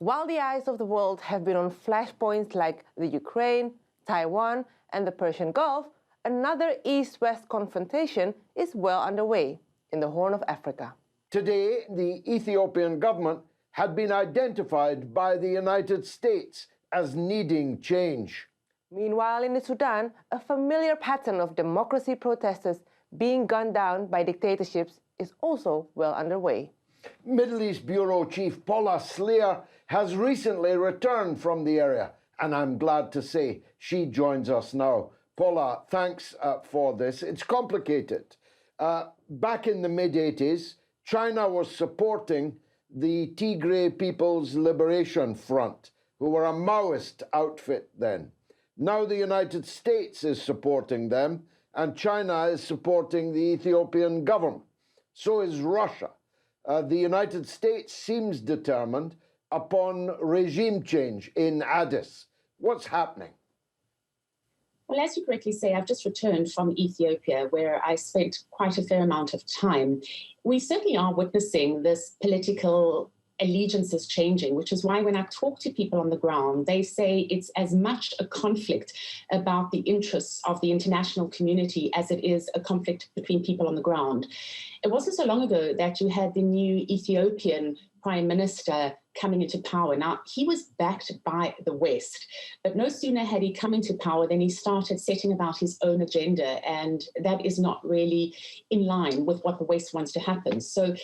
While the eyes of the world have been on flashpoints like the Ukraine, Taiwan, and the Persian Gulf, another East-West confrontation is well underway in the Horn of Africa. Today, the Ethiopian government had been identified by the United States as needing change. Meanwhile, in the Sudan, a familiar pattern of democracy protesters being gunned down by dictatorships is also well underway. Middle East Bureau Chief Paula Slier has recently returned from the area, and I'm glad to say she joins us now. Paula, thanks for this. It's complicated. Back in the mid-80s, China was supporting the Tigray People's Liberation Front, who were a Maoist outfit then. Now the United States is supporting them, and China is supporting the Ethiopian government. So is Russia. The United States seems determined upon regime change in Addis. What's happening? Well, as you correctly say, I've just returned from Ethiopia, where I spent quite a fair amount of time. We certainly are witnessing this political allegiances changing, which is why when I talk to people on the ground, they say it's as much a conflict about the interests of the international community as it is a conflict between people on the ground. It wasn't so long ago that you had the new Ethiopian prime minister coming into power. Now, he was backed by the West, but no sooner had he come into power than he started setting about his own agenda, and that is not really in line with what the West wants to happen. So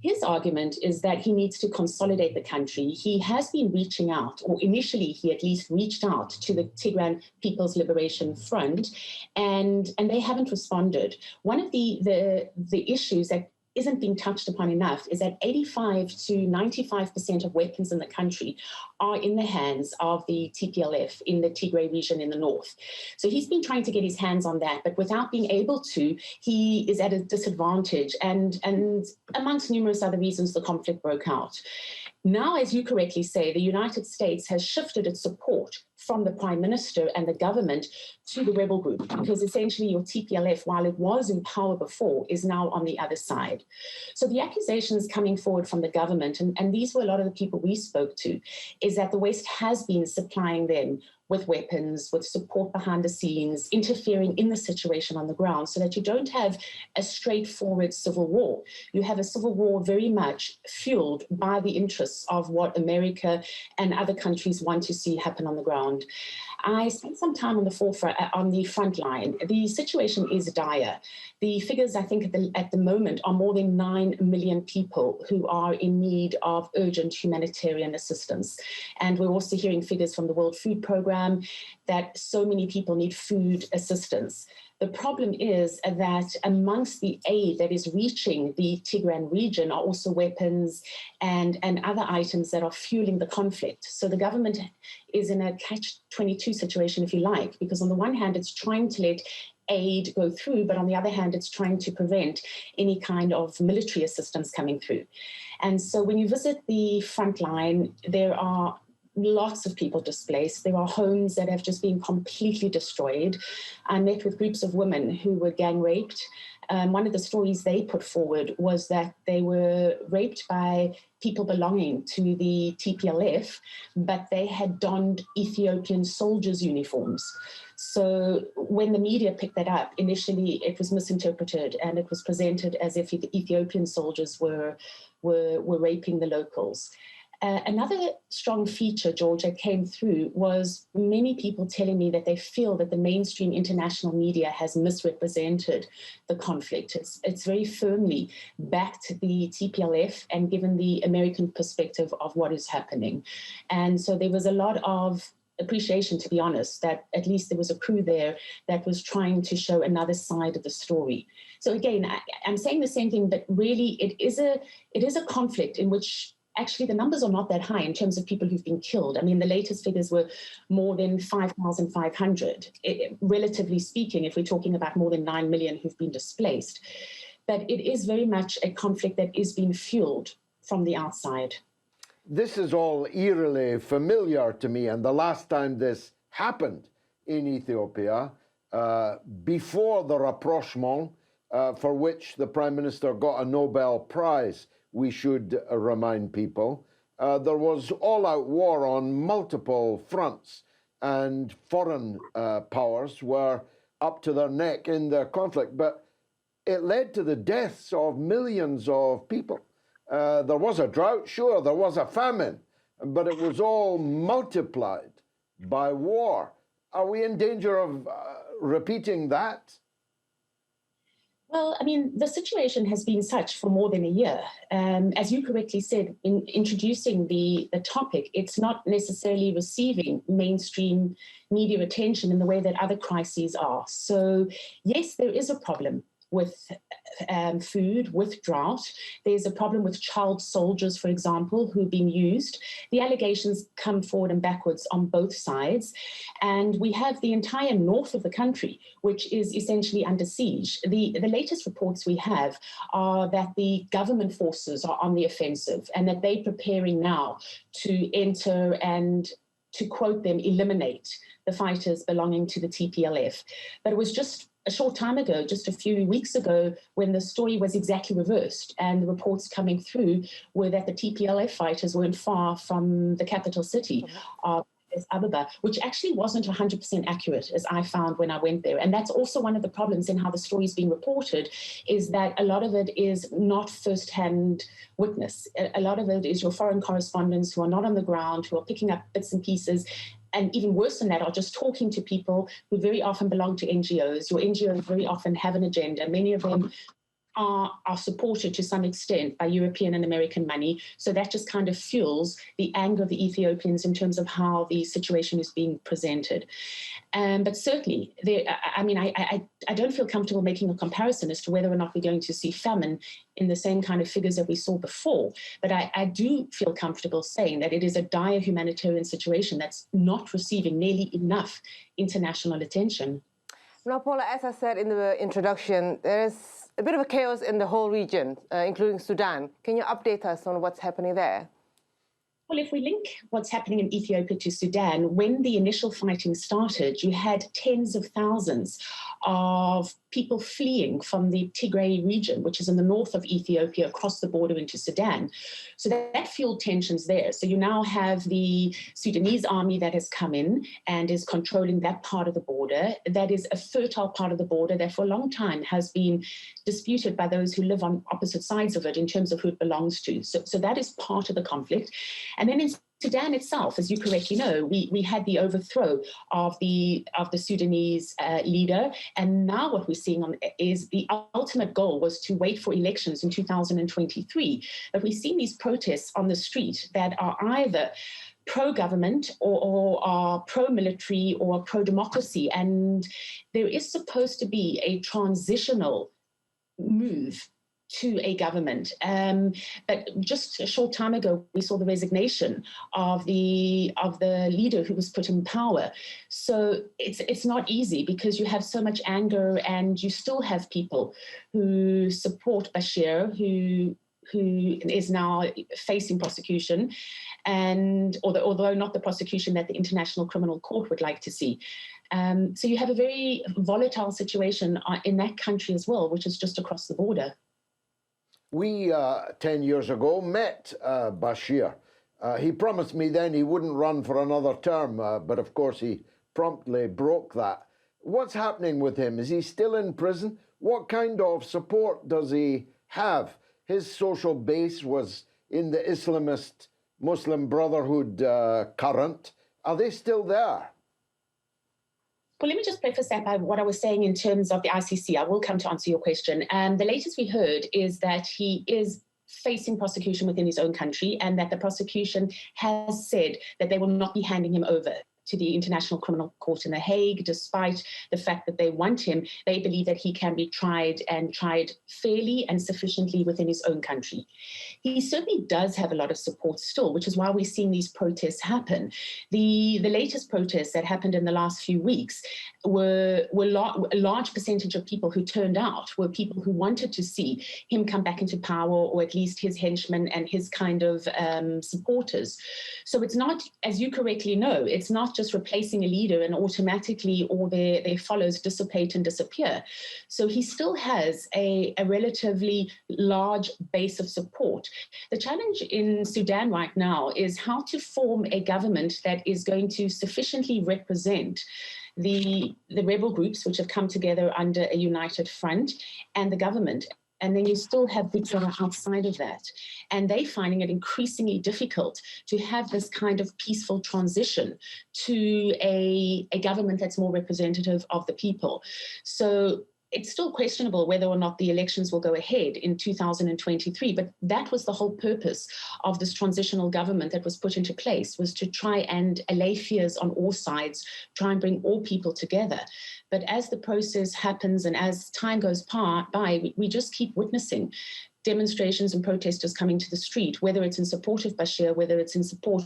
his argument is that he needs to consolidate the country. He has been reaching out, or initially he at least reached out to the Tigray People's Liberation Front, and they haven't responded. One of the issues that isn't being touched upon enough is that 85 to 95% of weapons in the country are in the hands of the TPLF in the Tigray region in the north. So he's been trying to get his hands on that, but without being able to, he is at a disadvantage. And amongst numerous other reasons, the conflict broke out. Now, as you correctly say, the United States has shifted its support from the Prime Minister and the government to the rebel group, because essentially your TPLF, while it was in power before, is now on the other side. So the accusations coming forward from the government, and these were a lot of the people we spoke to, is that the West has been supplying them with weapons, with support behind the scenes, interfering in the situation on the ground, so that you don't have a straightforward civil war. You have a civil war very much fueled by the interests of what America and other countries want to see happen on the ground. I spent some time on the front line. The situation is dire. The figures, I think, at the moment are more than 9 million people who are in need of urgent humanitarian assistance. And we're also hearing figures from the World Food Programme that so many people need food assistance. The problem is that amongst the aid that is reaching the Tigray region are also weapons and other items that are fueling the conflict. So the government is in a catch-22 situation, if you like, because on the one hand, it's trying to let aid go through, but on the other hand, it's trying to prevent any kind of military assistance coming through. And so when you visit the front line, there are lots of people displaced. There are homes that have just been completely destroyed. I met with groups of women who were gang raped. One of the stories they put forward was that they were raped by people belonging to the TPLF, but they had donned Ethiopian soldiers' uniforms. So when the media picked that up, initially it was misinterpreted and it was presented as if the Ethiopian soldiers were raping the locals. Another strong feature, George, that came through was many people telling me that they feel that the mainstream international media has misrepresented the conflict. It's very firmly backed the TPLF and given the American perspective of what is happening. And so there was a lot of appreciation, to be honest, that at least there was a crew there that was trying to show another side of the story. So again, I'm saying the same thing, but really it is a conflict in which actually the numbers are not that high in terms of people who've been killed. I mean, the latest figures were more than 5,500, relatively speaking, if we're talking about more than 9 million who've been displaced. But it is very much a conflict that is being fueled from the outside. This is all eerily familiar to me, and the last time this happened in Ethiopia, before the rapprochement, for which the Prime Minister got a Nobel Prize, we should remind people, there was all-out war on multiple fronts, and foreign powers were up to their neck in the conflict. But it led to the deaths of millions of people. There was a drought, sure, there was a famine, but it was all multiplied by war. Are we in danger of repeating that? Well, I mean, the situation has been such for more than a year. As you correctly said, in introducing the topic, it's not necessarily receiving mainstream media attention in the way that other crises are. So, yes, there is a problem with food, with drought. There's a problem with child soldiers, for example, who've been used. The allegations come forward and backwards on both sides. And we have the entire north of the country, which is essentially under siege. The latest reports we have are that the government forces are on the offensive and that they're preparing now to enter and, to quote them, eliminate the fighters belonging to the TPLF. But it was just a short time ago, just a few weeks ago, when the story was exactly reversed, and the reports coming through were that the TPLF fighters weren't far from the capital city of Addis Ababa, which actually wasn't 100% accurate, as I found when I went there. And that's also one of the problems in how the story is being reported, is that a lot of it is not first-hand witness. A lot of it is your foreign correspondents who are not on the ground, who are picking up bits and pieces, and even worse than that, are just talking to people who very often belong to NGOs. Your NGOs very often have an agenda. Many of them are supported to some extent by European and American money. So that just kind of fuels the anger of the Ethiopians in terms of how the situation is being presented. But certainly, I don't feel comfortable making a comparison as to whether or not we're going to see famine in the same kind of figures that we saw before. But I do feel comfortable saying that it is a dire humanitarian situation that's not receiving nearly enough international attention. Now, Paula, as I said in the introduction, there is a bit of a chaos in the whole region, including Sudan. Can you update us on what's happening there? Well, if we link what's happening in Ethiopia to Sudan, when the initial fighting started, you had tens of thousands of people fleeing from the Tigray region, which is in the north of Ethiopia, across the border into Sudan. So that fueled tensions there. So you now have the Sudanese army that has come in and is controlling that part of the border. That is a fertile part of the border that for a long time has been disputed by those who live on opposite sides of it in terms of who it belongs to. So that is part of the conflict. And then in Sudan itself, as you correctly know, we had the overthrow of the Sudanese leader, and now what we're seeing is the ultimate goal was to wait for elections in 2023. But we've seen these protests on the street that are either pro-government or are pro-military or pro-democracy, and there is supposed to be a transitional move to a government. But just a short time ago, we saw the resignation of the leader who was put in power. So it's not easy because you have so much anger, and you still have people who support Bashir, who is now facing prosecution, and although not the prosecution that the International Criminal Court would like to see. So you have a very volatile situation in that country as well, which is just across the border. We, 10 years ago, met Bashir. He promised me then he wouldn't run for another term, but of course he promptly broke that. What's happening with him? Is he still in prison? What kind of support does he have? His social base was in the Islamist Muslim Brotherhood current. Are they still there? Well, let me just preface that by what I was saying in terms of the ICC. I will come to answer your question. The latest we heard is that he is facing prosecution within his own country, and that the prosecution has said that they will not be handing him over to the International Criminal Court in The Hague, despite the fact that they want him. They believe that he can be tried fairly and sufficiently within his own country. He certainly does have a lot of support still, which is why we're seeing these protests happen. The latest protests that happened in the last few weeks were a large percentage of people who turned out were people who wanted to see him come back into power, or at least his henchmen and his kind of supporters. So it's not, as you correctly know, it's not not just replacing a leader and automatically all their followers dissipate and disappear. So he still has a relatively large base of support. The challenge in Sudan right now is how to form a government that is going to sufficiently represent the rebel groups which have come together under a united front and the government. And then you still have groups that are outside of that. And they're finding it increasingly difficult to have this kind of peaceful transition to a government that's more representative of the people. So it's still questionable whether or not the elections will go ahead in 2023, but that was the whole purpose of this transitional government that was put into place, was to try and allay fears on all sides, try and bring all people together. But as the process happens and as time goes by, we just keep witnessing demonstrations and protesters coming to the street, whether it's in support of Bashir, whether it's in support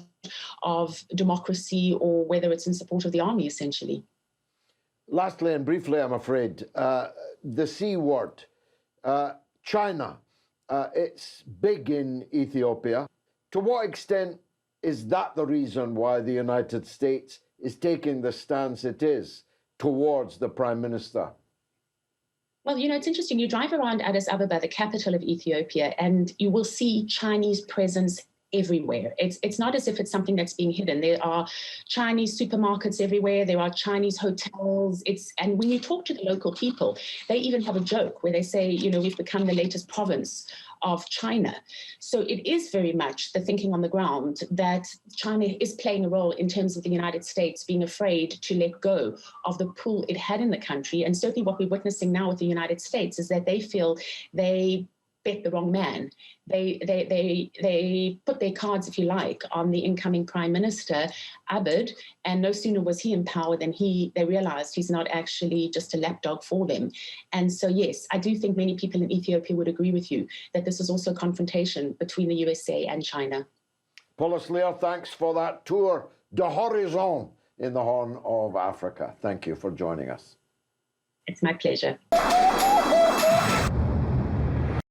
of democracy, or whether it's in support of the army, essentially. Lastly and briefly, I'm afraid, the C word, China. It's big in Ethiopia. To what extent is that the reason why the United States is taking the stance it is towards the Prime Minister? Well, it's interesting. You drive around Addis Ababa, the capital of Ethiopia, and you will see Chinese presence everywhere. It's not as if it's something that's being hidden. There are Chinese supermarkets everywhere. There are Chinese hotels. And when you talk to the local people, they even have a joke where they say, we've become the latest province of China. So it is very much the thinking on the ground that China is playing a role in terms of the United States being afraid to let go of the pull it had in the country. And certainly what we're witnessing now with the United States is that they feel they bet the wrong man. They put their cards, if you like, on the incoming Prime Minister, Abiy, and no sooner was he in power than they realized he's not actually just a lapdog for them. And so, yes, I do think many people in Ethiopia would agree with you that this is also a confrontation between the USA and China. Paula Slier, thanks for that tour de horizon in the Horn of Africa. Thank you for joining us. It's my pleasure.